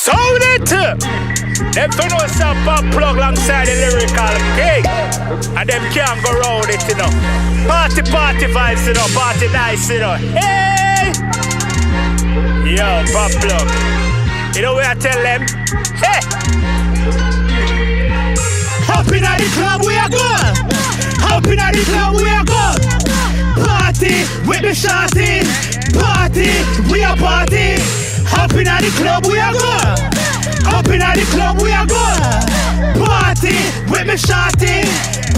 Sound it! Them for no some pop plug alongside the lyrical king. And them can't go round it, you know. Party vibes, you know. Party nice, you know. Hey! Yo, pop plug. You know what I tell them? Hey! Up in the club we are good. Up in the club we are good. Party with the shawty. Party, we are party. Up in the club we are good. Up in the club we are good. Party with me shawty.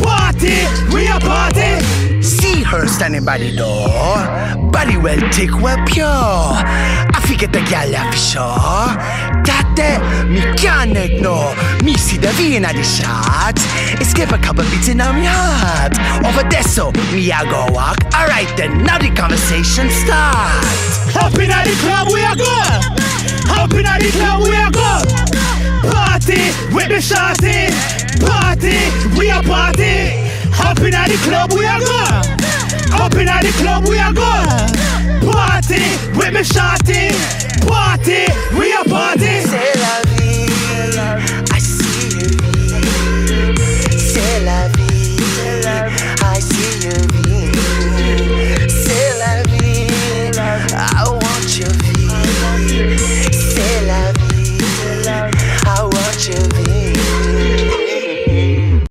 Party, we are party. See her standing by the door. Body well thick, well pure. I forget the gyal for sure. That me can't ignore. Me see the V in the shot. Escape a couple beats in my heart. Over there so me I go walk. Alright then, now the conversation starts. Up in the club we are good. Up in the club we are good. Party with the shawty. Party, we are party. Up in the club we are good. Up in the club we are good. Party with me shawty. Party, we